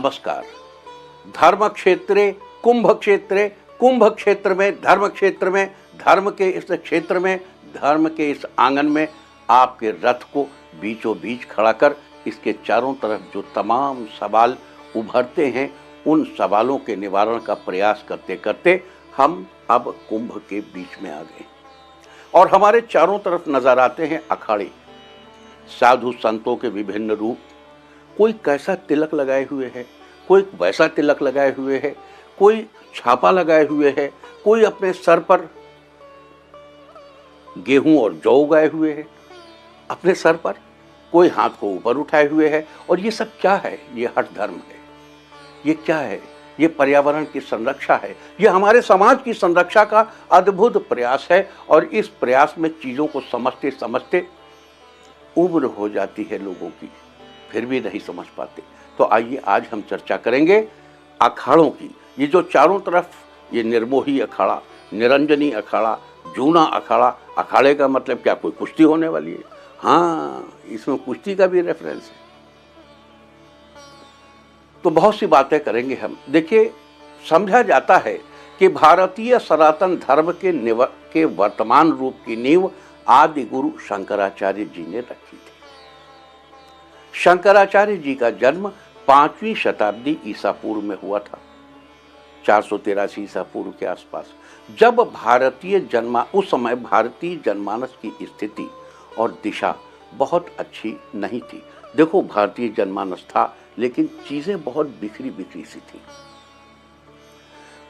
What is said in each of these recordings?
नमस्कार। धर्म क्षेत्रे कुंभ क्षेत्रे, कुंभ क्षेत्र में धर्म क्षेत्र में, धर्म के इस क्षेत्र में, धर्म के इस आंगन में आपके रथ को बीचों बीच खड़ा कर इसके चारों तरफ जो तमाम सवाल उभरते हैं उन सवालों के निवारण का प्रयास करते करते हम अब कुंभ के बीच में आ गए और हमारे चारों तरफ नजर आते हैं अखाड़े, साधु संतों के विभिन्न रूप। कोई कैसा तिलक लगाए हुए है, कोई वैसा तिलक लगाए हुए है, कोई छापा लगाए हुए है, कोई अपने सर पर गेहूं और जौ उगाए हुए है अपने सर पर, कोई हाथ को ऊपर उठाए हुए है। और ये सब क्या है? ये हठ धर्म है। ये क्या है? ये पर्यावरण की संरक्षा है। ये हमारे समाज की संरक्षा का अद्भुत प्रयास है और इस प्रयास में चीजों को समझते समझते उम्र हो जाती है लोगों की, फिर भी नहीं समझ पाते। तो आइए आज हम चर्चा करेंगे अखाड़ों की। ये जो चारों तरफ ये निर्मोही अखाड़ा, निरंजनी अखाड़ा, जूना अखाड़ा, अखाड़े का मतलब क्या कोई कुश्ती होने वाली है? हाँ, इसमें कुश्ती का भी रेफरेंस है। तो बहुत सी बातें करेंगे हम। देखिए, समझा जाता है कि भारतीय सनातन धर्म के वर्तमान रूप की नींव आदि गुरु शंकराचार्य जी ने रखी थी। शंकराचार्य जी का जन्म 5वीं शताब्दी ईसा पूर्व में हुआ था, 483 ईसा पूर्व के आसपास, जब उस समय भारतीय जनमानस की स्थिति और दिशा बहुत अच्छी नहीं थी। देखो, भारतीय जनमानस था लेकिन चीजें बहुत बिखरी बिखरी सी थी।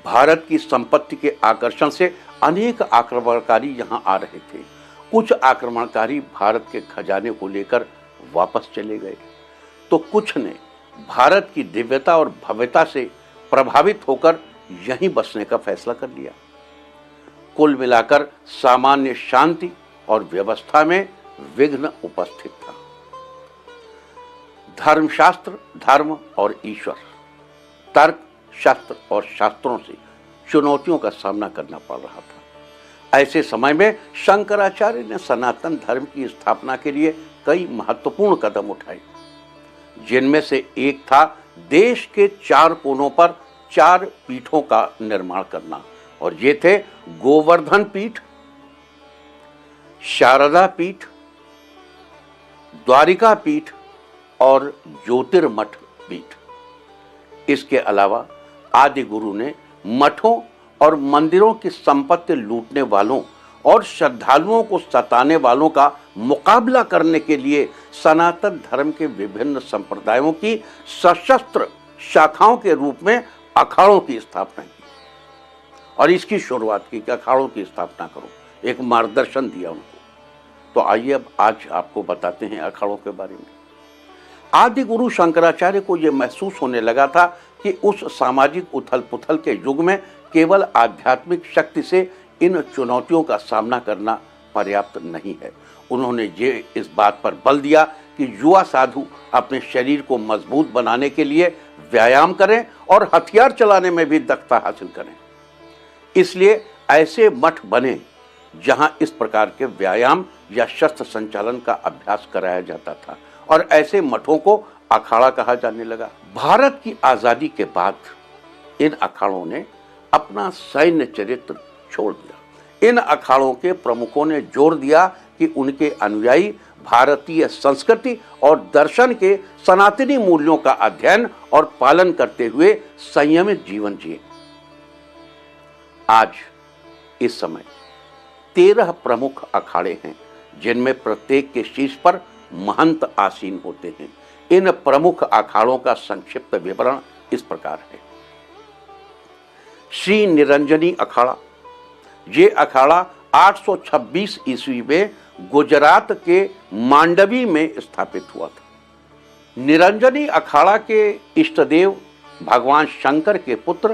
भारत की संपत्ति के आकर्षण से अनेक आक्रमणकारी यहां आ रहे थे। कुछ आक्रमणकारी भारत के खजाने को लेकर वापस चले गए, तो कुछ ने भारत की दिव्यता और भव्यता से प्रभावित होकर यहीं बसने का फैसला कर लिया। कुल मिलाकर सामान्य शांति और व्यवस्था में विघ्न उपस्थित था। धर्मशास्त्र, धर्म और ईश्वर, तर्क, शास्त्र और शास्त्रों से चुनौतियों का सामना करना पड़ रहा था। ऐसे समय में शंकराचार्य ने सनातन धर्म की स्थापना के लिए कई महत्वपूर्ण कदम उठाए, जिनमें से एक था देश के 4 कोनों पर 4 पीठों का निर्माण करना। और ये थे गोवर्धन पीठ, शारदा पीठ, द्वारिका पीठ और ज्योतिर्मठ पीठ। इसके अलावा आदि गुरु ने मठों और मंदिरों की संपत्ति लूटने वालों और श्रद्धालुओं को सताने वालों का मुकाबला करने के लिए सनातन धर्म के विभिन्न संप्रदायों की सशस्त्र शाखाओं के रूप में अखाड़ों की स्थापना की और इसकी शुरुआत की कि अखाड़ों की स्थापना करो, एक मार्गदर्शन दिया उनको। तो आइए अब आज आपको बताते हैं अखाड़ों के बारे में। आदि गुरु शंकराचार्य को यह महसूस होने लगा था कि उस सामाजिक उथल पुथल के युग में केवल आध्यात्मिक शक्ति से इन चुनौतियों का सामना करना पर्याप्त नहीं है। उन्होंने ये इस बात पर बल दिया कि युवा साधु अपने शरीर को मजबूत बनाने के लिए व्यायाम करें और हथियार चलाने में भी दक्षता हासिल करें। इसलिए ऐसे मठ बने जहां इस प्रकार के व्यायाम या शस्त्र संचालन का अभ्यास कराया जाता था और ऐसे मठों को अखाड़ा कहा जाने लगा। भारत की आजादी के बाद इन अखाड़ों ने अपना सैन्य चरित्र छोड़ दिया। इन अखाड़ों के प्रमुखों ने जोर दिया कि उनके अनुयायी भारतीय संस्कृति और दर्शन के सनातनी मूल्यों का अध्ययन और पालन करते हुए संयमित जीवन जिए। आज इस समय 13 प्रमुख अखाड़े हैं, जिनमें प्रत्येक के शीर्ष पर महंत आसीन होते हैं। इन प्रमुख अखाड़ों का संक्षिप्त विवरण इस प्रकार है। श्री निरंजनी अखाड़ा, ये अखाड़ा 826 ईस्वी में गुजरात के मांडवी में स्थापित हुआ था। निरंजनी अखाड़ा के इष्टदेव भगवान शंकर के पुत्र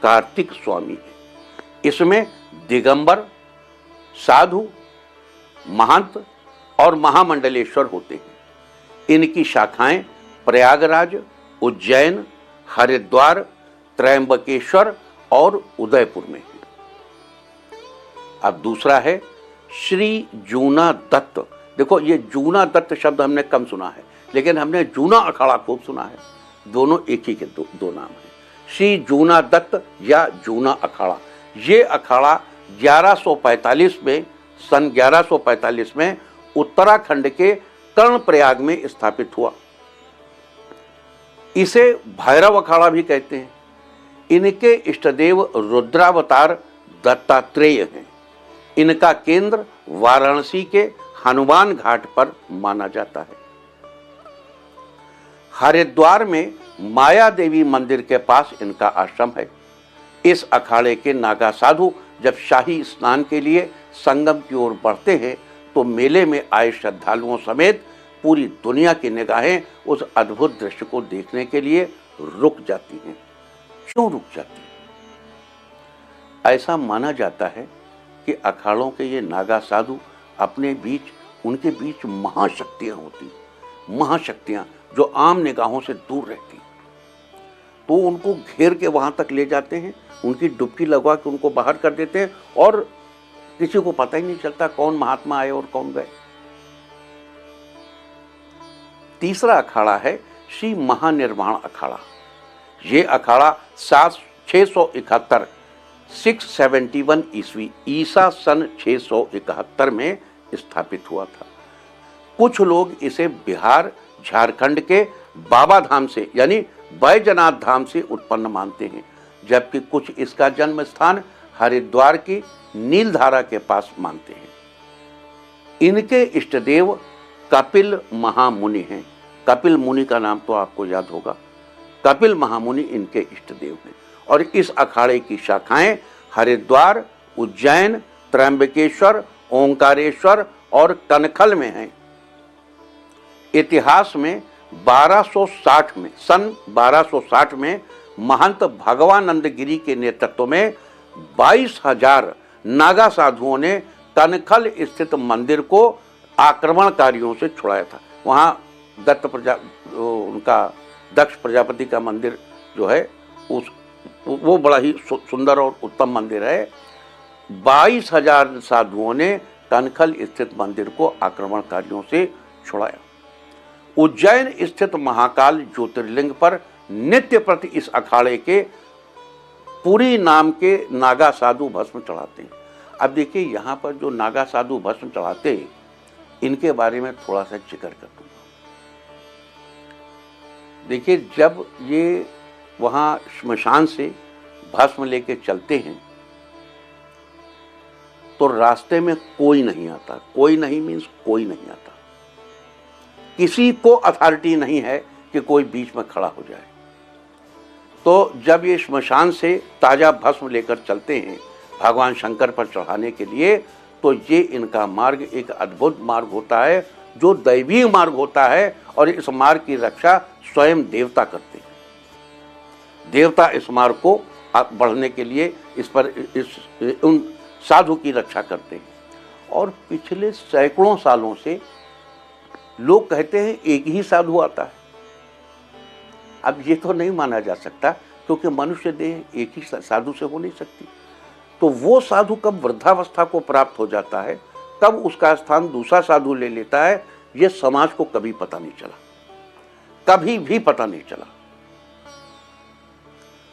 कार्तिक स्वामी हैं। इसमें दिगंबर, साधु, महंत और महामंडलेश्वर होते हैं। इनकी शाखाएं प्रयागराज, उज्जैन, हरिद्वार, त्रयंबकेश्वर और उदयपुर में है। अब दूसरा है श्री जूना दत्त। देखो, ये जूना दत्त शब्द हमने कम सुना है, लेकिन हमने जूना अखाड़ा खूब सुना है। दोनों एक ही के दो नाम हैं। श्री जूना दत्त या जूना अखाड़ा, ये अखाड़ा 1145 में, सन 1145 में उत्तराखंड के कर्णप्रयाग में स्थापित हुआ। इसे भैरव अखाड़ा भी कहते हैं। इनके इष्टदेव रुद्रावतार दत्तात्रेय हैं। इनका केंद्र वाराणसी के हनुमान घाट पर माना जाता है। हरिद्वार में माया देवी मंदिर के पास इनका आश्रम है। इस अखाड़े के नागा साधु जब शाही स्नान के लिए संगम की ओर बढ़ते हैं तो मेले में आए श्रद्धालुओं समेत पूरी दुनिया की निगाहें उस अद्भुत दृश्य को देखने के लिए रुक जाती हैं। क्यों रुक जाती हैं? ऐसा माना जाता है कि अखाड़ों के ये नागा साधु अपने बीच, उनके बीच महाशक्तियां होती, महाशक्तियां जो आम निगाहों से दूर रहती, तो उनको घेर के वहां तक ले जाते हैं, उनकी डुबकी लगवा के उनको बाहर कर देते हैं और किसी को पता ही नहीं चलता कौन महात्मा आए और कौन गए। तीसरा अखाड़ा है श्री महानिर्वाण अखाड़ा। ये अखाड़ा 671 ईस्वी, ईसा सन 671 में स्थापित हुआ था। कुछ लोग इसे बिहार झारखंड के बाबा धाम से यानी बैजनाथ धाम से उत्पन्न मानते हैं, जबकि कुछ इसका जन्म स्थान हरिद्वार की नीलधारा के पास मानते हैं। इनके इष्टदेव कपिल महामुनि हैं। कपिल मुनि का नाम तो आपको याद होगा। कपिल महामुनि इनके इष्टदेव हैं और इस अखाड़े की शाखाएं हरिद्वार, उज्जैन, त्र्यंबकेश्वर, ओंकारेश्वर और कनखल में हैं। इतिहास में 1260 में, सन 1260 में महंत भगवानंद गिरी के नेतृत्व में 22,000 नागा साधुओं ने कनखल स्थित मंदिर को आक्रमणकारियों से छुड़ाया था। वहाँ उनका दक्ष प्रजापति का मंदिर जो है वो बड़ा ही सुंदर और उत्तम मंदिर है। 22,000 साधुओं ने कनखल स्थित मंदिर को आक्रमणकारियों से छुड़ाया। उज्जैन स्थित महाकाल ज्योतिर्लिंग पर नित्य प्रति इस अखाड़े के पुरी नाम के नागा साधु भस्म चढ़ाते हैं। अब देखिए यहाँ पर जो नागा साधु भस्म चढ़ाते हैं, इनके बारे में थोड़ा सा जिक्र कर दूंगा। देखिए, जब ये वहाँ श्मशान से भस्म लेके चलते हैं तो रास्ते में कोई नहीं आता। कोई नहीं मीन्स कोई नहीं आता। किसी को अथॉरिटी नहीं है कि कोई बीच में खड़ा हो जाए। तो जब ये श्मशान से ताजा भस्म लेकर चलते हैं भगवान शंकर पर चढ़ाने के लिए, तो ये इनका मार्ग एक अद्भुत मार्ग होता है, जो दैवीय मार्ग होता है और इस मार्ग की रक्षा स्वयं देवता करते हैं। देवता इस मार्ग को बढ़ने के लिए उन साधु की रक्षा करते हैं। और पिछले सैकड़ों सालों से लोग कहते हैं एक ही साधु आता है। अब ये तो नहीं माना जा सकता, क्योंकि मनुष्य देह एक ही साधु से हो नहीं सकती। तो वो साधु कब वृद्धावस्था को प्राप्त हो जाता है, कब उसका स्थान दूसरा साधु ले लेता है, ये समाज को कभी पता नहीं चला, कभी भी पता नहीं चला।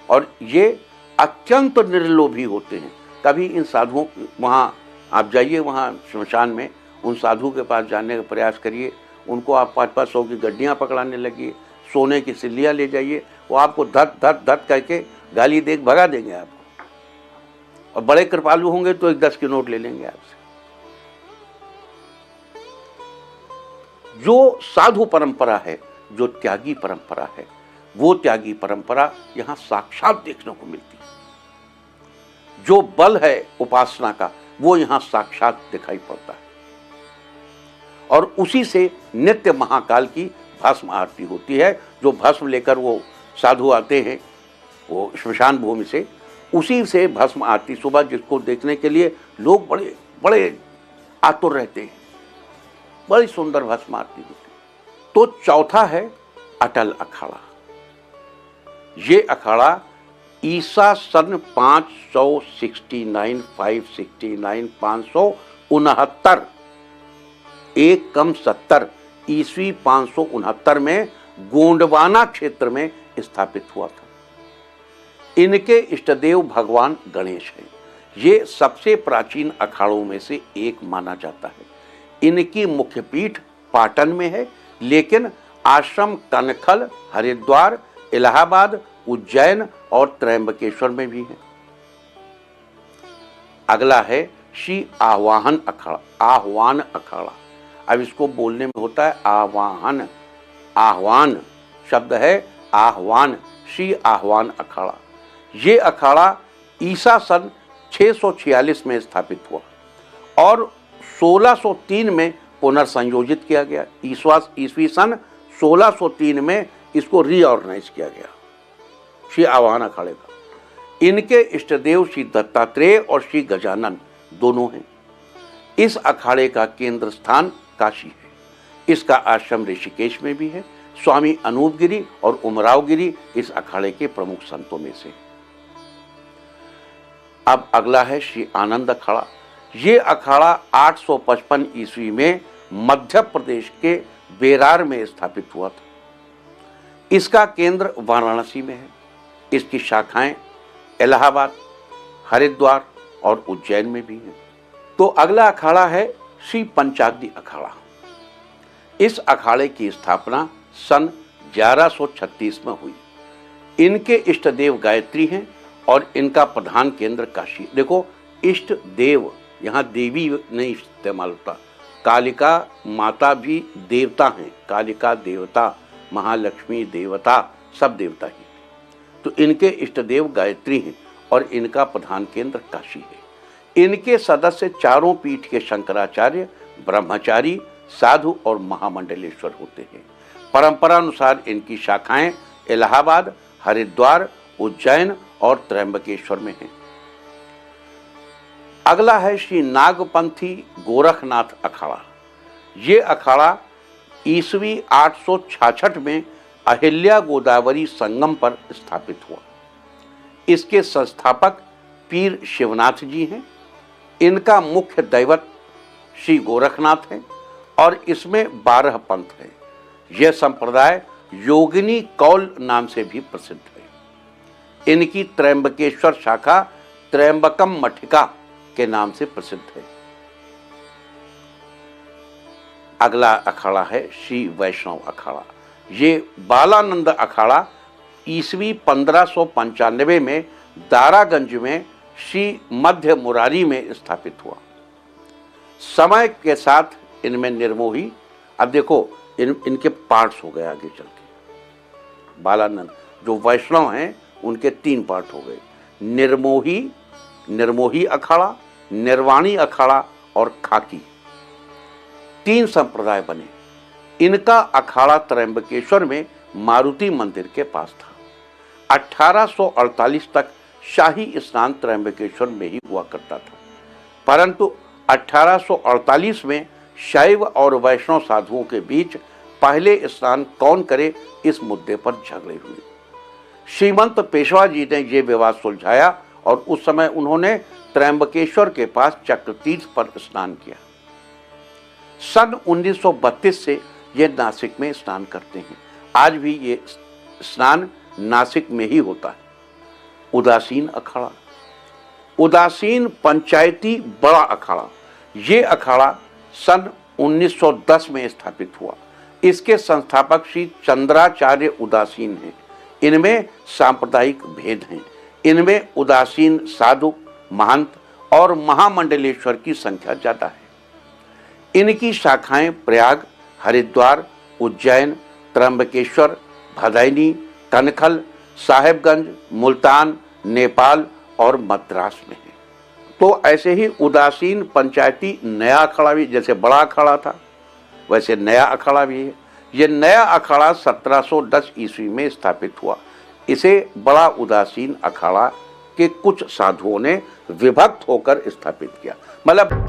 और ये अत्यंत निर्लोभी होते हैं। कभी इन साधुओं, वहाँ आप जाइए, वहाँ श्मशान में उन साधु के पास जाने का प्रयास करिए, उनको आप 500 की गड्डियाँ पकड़ाने लगिए, सोने की सिल्लियाँ ले जाइए, वो आपको धत धत धत करके गाली दे भगा देंगे आपको। और बड़े कृपालु होंगे तो 10 के नोट ले लेंगे आपसे। जो साधु परंपरा है, जो त्यागी परंपरा है, वो त्यागी परंपरा यहाँ साक्षात देखने को मिलती है। जो बल है उपासना का, वो यहाँ साक्षात दिखाई पड़ता है। और उसी से नित्य महाकाल की भस्म आरती होती है। जो भस्म लेकर वो साधु आते हैं वो श्मशान भूमि से, उसी से भस्म आरती सुबह, जिसको देखने के लिए लोग बड़े बड़े आतुर रहते हैं। बड़ी सुंदर भस्म आरती होती है। तो चौथा है अटल अखाड़ा। ये अखाड़ा ईसा सन 569 एक कम 70 ईस्वी 569 में गोंडवाना क्षेत्र में स्थापित हुआ था। इनके इष्टदेव भगवान गणेश हैं। ये सबसे प्राचीन अखाड़ों में से एक माना जाता है। इनकी मुख्य पीठ पाटन में है, लेकिन आश्रम कनखल, हरिद्वार, इलाहाबाद, उज्जैन और त्रयंबकेश्वर में भी है। अगला है श्री आह्वान अखाड़ा। आह्वान अखाड़ा, अब इसको बोलने में होता है आह्वान, आह्वान शब्द है आह्वान, श्री आह्वान अखाड़ा। ये अखाड़ा ईसा सन 646 में स्थापित हुआ और 1603 में पुनर्संयोजित किया गया। ईस्वी सन 1603 में इसको रीऑर्गेनाइज किया गया, श्री आह्वान अखाड़े का। इनके इष्टदेव श्री दत्तात्रेय और श्री गजानन दोनों हैं। इस अखाड़े का केंद्र स्थान काशी है। इसका आश्रम ऋषिकेश में भी है। स्वामी अनूप गिरी और उमराव गिरी इस अखाड़े के प्रमुख संतों में से। अब अगला है श्री आनंद अखाड़ा। ये अखाड़ा 855 ईस्वी में मध्य प्रदेश के बेरार में स्थापित हुआ था। इसका केंद्र वाराणसी में है। इसकी शाखाएं इलाहाबाद, हरिद्वार और उज्जैन में भी हैं। तो अगला अखाड़ा है श्री पंचाग्नि अखाड़ा। इस अखाड़े की स्थापना सन 1136 में हुई। इनके इष्ट देव गायत्री हैं और इनका प्रधान केंद्र काशी। देखो, इष्ट देव, यहाँ देवी नहीं इस्तेमाल होता। कालिका माता भी देवता हैं। कालिका देवता, महालक्ष्मी देवता, सब देवता ही। तो इनके इष्ट देव गायत्री हैं और इनका प्रधान केंद्र काशी है। इनके सदस्य चारों पीठ के शंकराचार्य, ब्रह्मचारी, साधु और महामंडलेश्वर होते हैं। परंपरा अनुसार इनकी शाखाएं इलाहाबाद, हरिद्वार, उज्जैन और त्रयंबकेश्वर में हैं। अगला है श्री नागपंथी गोरखनाथ अखाड़ा। ये अखाड़ा ईस्वी 866 में अहिल्या गोदावरी संगम पर स्थापित हुआ। इसके संस्थापक पीर शिवनाथ जी हैं। इनका मुख्य दैवत श्री गोरखनाथ है और इसमें 12 पंथ हैं। यह संप्रदाय योगिनी कौल नाम से भी प्रसिद्ध है। इनकी त्रयंबकेश्वर शाखा त्रयंबकम मठिका के नाम से प्रसिद्ध है। अगला अखाड़ा है श्री वैष्णव अखाड़ा। ये बालानंद अखाड़ा ईस्वी 1595 में दारागंज में श्री मध्य मुरारी में स्थापित हुआ। समय के साथ इनमें निर्मोही, अब देखो इनके पार्ट्स हो गए आगे चल के। बालानंद जो वैष्णव हैं उनके 3 पार्ट हो गए, निर्मोही अखाड़ा, निर्वाणी अखाड़ा और खाकी। 3 संप्रदाय बने। इनका अखाड़ा त्रयंबकेश्वर में मारुति मंदिर के पास था। 1848 तक शाही स्नान त्रयंबकेश्वर में ही हुआ करता था, परंतु 1848 में शैव और वैष्णव साधुओं के बीच पहले स्नान कौन करे इस मुद्दे पर झगड़े हुए। श्रीमंत पेशवा जी ने यह विवाद सुलझाया और उस समय उन्होंने त्रयंबकेश्वर के पास चक्रतीर्थ पर स्नान किया। सन 1932 से ये नासिक में स्नान करते हैं। आज भी ये स्नान नासिक में ही होता है। उदासीन अखाड़ा, उदासीन पंचायती बड़ा अखाड़ा। ये अखाड़ा सन 1910 में स्थापित हुआ। इसके संस्थापक श्री चंद्राचार्य उदासीन हैं। इनमें सांप्रदायिक भेद हैं। इनमें उदासीन साधु, महंत और महामंडलेश्वर की संख्या ज्यादा है। इनकी शाखाएं प्रयाग, हरिद्वार, उज्जैन, त्रयंबकेश्वर, भदैनी, कनखल, साहेबगंज, मुल्तान, नेपाल और मद्रास में है। तो ऐसे ही उदासीन पंचायती नया अखाड़ा भी, जैसे बड़ा अखाड़ा था वैसे नया अखाड़ा भी है। यह नया अखाड़ा 1710 ईस्वी में स्थापित हुआ। इसे बड़ा उदासीन अखाड़ा के कुछ साधुओं ने विभक्त होकर स्थापित किया। मतलब